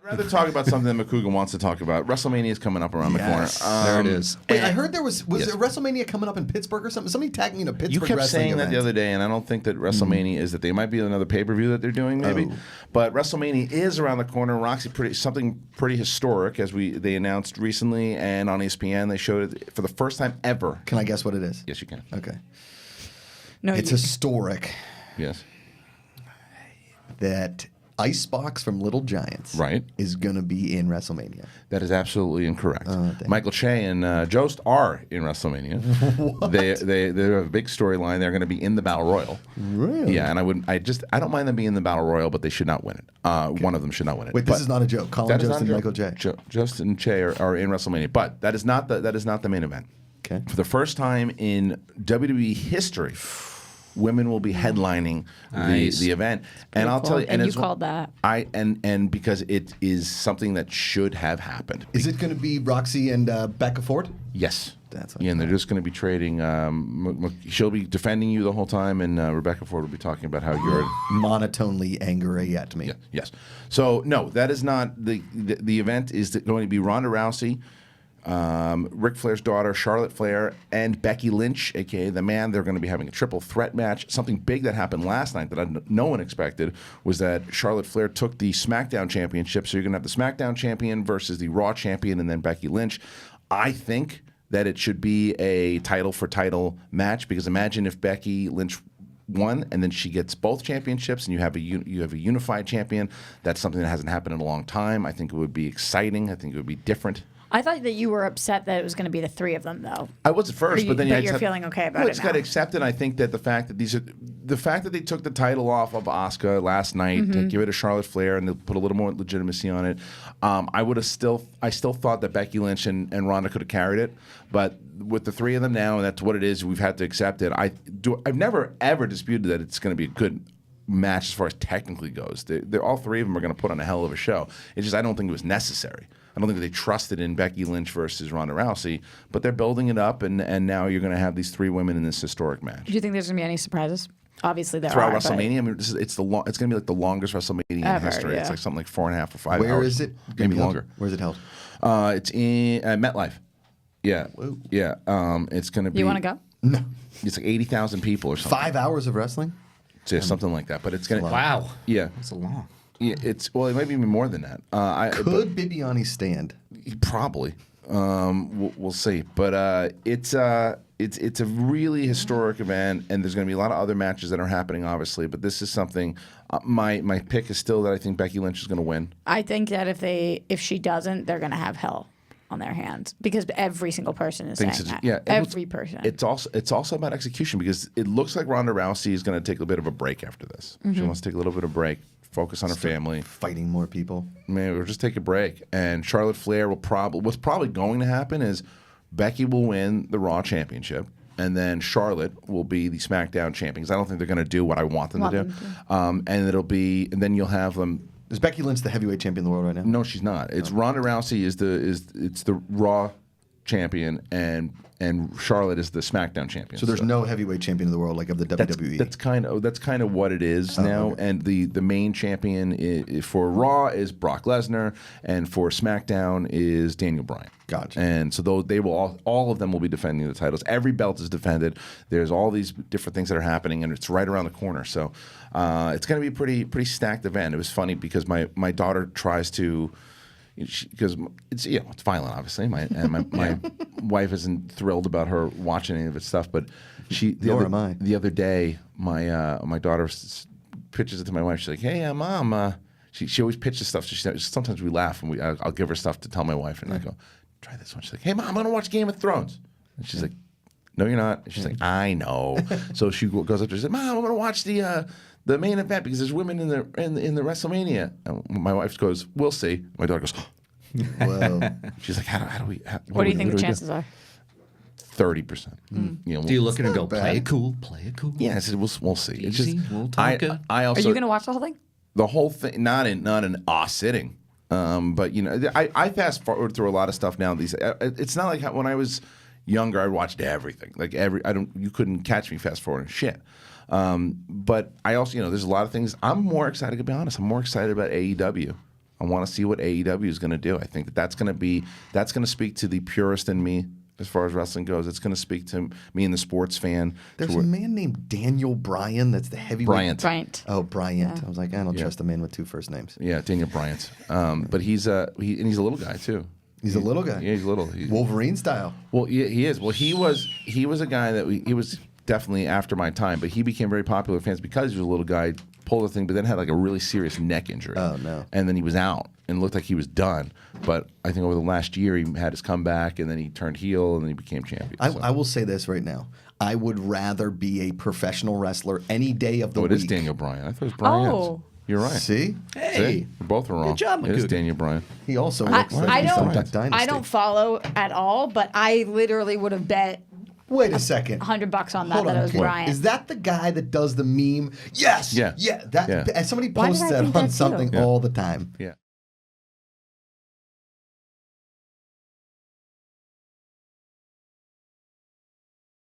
I'd rather talk about something that McCougan wants to talk about. WrestleMania is coming up around the corner. There it is. Wait, I heard there was a WrestleMania coming up in Pittsburgh or something? Somebody tagged me in a Pittsburgh You kept wrestling saying that event. the other day, and I don't think that WrestleMania is that. They might be another pay-per-view that they're doing, maybe. Oh. But WrestleMania is around the corner. Roxy, something pretty historic, as they announced recently, and on ESPN they showed it for the first time ever. Can I guess what it is? Yes, you can. Okay. No, It's historic Yes. that Icebox from Little Giants Right. is going to be in WrestleMania. That is absolutely incorrect. dang. Michael Che and Jost are in WrestleMania. They have a big storyline. They're going to be in the Battle Royal. Really? Yeah, and I don't mind them being in the Battle Royal, but they should not win it. One of them should not win it. Wait, this is not a joke. Colin That is Jost not and a Michael joke. J. Jost and Che are in WrestleMania, but that is not the main event. Okay. For the first time in WWE history, women will be headlining Nice. the event, and I'll tell you, And you it's called that. and because it is something that should have happened. Is it going to be Roxy and Becca Ford? Yes. That's what yeah, I and they're just going to be trading. She'll be defending you the whole time, and Rebecca Ford will be talking about how you're Monotonely angry at me. Yeah, yes. So no, that is not the event. Is going to be Ronda Rousey, Ric Flair's daughter Charlotte Flair, and Becky Lynch, aka the Man. They're going to be having a triple threat match. Something big that happened last night that no one expected was that Charlotte Flair took the SmackDown championship. So you're going to have the SmackDown champion versus the Raw champion, and then Becky Lynch. I think that it should be a title for title match, because imagine if Becky Lynch won and then she gets both championships and you have a unified champion. That's something that hasn't happened in a long time. I think it would be exciting. I think it would be different. I thought that you were upset that it was going to be the three of them, though. I was at first, but then you're feeling okay about well, it it's now. got to accept it. I think that the fact that they took the title off of Asuka last night to give it to Charlotte Flair and they put a little more legitimacy on it. I still thought that Becky Lynch and Ronda could have carried it, but with the three of them now, and that's what it is. We've had to accept it. I've never ever disputed that it's going to be a good match as far as technically goes. All three of them are going to put on a hell of a show. It's just I don't think it was necessary. I don't think they trusted in Becky Lynch versus Ronda Rousey, but they're building it up, and now you're going to have these three women in this historic match. Do you think there's going to be any surprises? Obviously, there Throughout are. WrestleMania, I mean, it's going to be like the longest WrestleMania in Ever, history. yeah. It's like something like 4.5 or 5 hours. Where is it? Maybe longer. Where's it held? It's in MetLife. Yeah, yeah. It's going to be. You want to go? No. It's like 80,000 people or something. 5 hours of wrestling? Yeah, something like that. But it's going to. Wow. Yeah. That's a long. Yeah, it might be even more than that. Could Bibiani stand? Probably. We'll see. But it's a really historic event, and there's going to be a lot of other matches that are happening, obviously. But this is something. My pick is still that I think Becky Lynch is going to win. I think that if she doesn't, they're going to have hell on their hands, because every single person is saying that. Yeah, every person. It's also about execution, because it looks like Ronda Rousey is going to take a bit of a break after this. She wants to take a little bit of break, focus on her family. Fighting more people. Maybe we'll just take a break. And Charlotte Flair what's probably going to happen is Becky will win the Raw Championship, and then Charlotte will be the SmackDown champion. Because I don't think they're going to do what I want them to do. And then you'll have them. Is Becky Lynch the heavyweight champion of the world right now? No, she's not. It's Ronda Rousey is the Raw champion, and Charlotte is the SmackDown champion. So there's no heavyweight champion of the world like of the WWE. That's kind of what it is now. Okay. And the main champion for Raw is Brock Lesnar, and for SmackDown is Daniel Bryan. Gotcha. And so they will all of them will be defending the titles. Every belt is defended. There's all these different things that are happening, and it's right around the corner. So it's going to be a pretty stacked event. It was funny because my daughter tries to. Because it's violent, obviously. My wife isn't thrilled about her watching any of its stuff, but the other day my daughter pitches it to my wife. She's like, "Hey, Mom." She always pitches stuff. So sometimes we laugh, and I'll give her stuff to tell my wife, and I go, "Try this one." She's like, "Hey, Mom, I'm gonna watch Game of Thrones," and she's like, "No, you're not." And she's like, "I know." So she goes up to her and says, "Mom, I'm gonna watch the main event because there's women in the WrestleMania." And my wife goes, "We'll see." My daughter goes, Whoa. she's like, "How do we?" What do you think the chances are? 30%. Do you look at it and go, play it cool, play it cool? Yeah, I said, we'll see. It's Easy, just we'll talk it. I also Are you going to watch the whole thing? the whole thing, not in sitting. But I fast forward through a lot of stuff now. It's not like when I was younger, I watched everything. Like you couldn't catch me fast forwarding shit. But I also, there's a lot of things. I'm more excited, to be honest. I'm more excited about AEW. I want to see what AEW is going to do. I think that's going to speak to the purist in me as far as wrestling goes. It's going to speak to me and the sports fan. There's a man named Daniel Bryan that's the heavyweight. Bryant. Oh, Bryant. Yeah. I was like, I don't trust a man with 2 first names. Yeah, Daniel Bryant. But he's a little guy too. He's a little guy. Yeah, he's little. Wolverine style. Well, yeah, he is. Well, he was a guy that he was definitely after my time, but he became very popular with fans because he was a little guy, pulled the thing, but then had like a really serious neck injury. Oh, no. And then he was out and looked like he was done. But I think over the last year he had his comeback, and then he turned heel, and then he became champion. I will say this right now. I would rather be a professional wrestler any day of the week. It is Daniel Bryan. I thought it was Bryan. Oh. You're right. See? Hey. We both are wrong. Good job, It is Makuta. Daniel Bryan. He also looks like I he's from don't. Duck Dynasty. I don't follow at all, but I literally would have bet Wait a second. $100 on that Hold that on. it was Brian. Is that the guy that does the meme? Yes. Yeah. Yeah. Yeah. Somebody Why did posts I that think on that too? something Yeah. all the time. Yeah.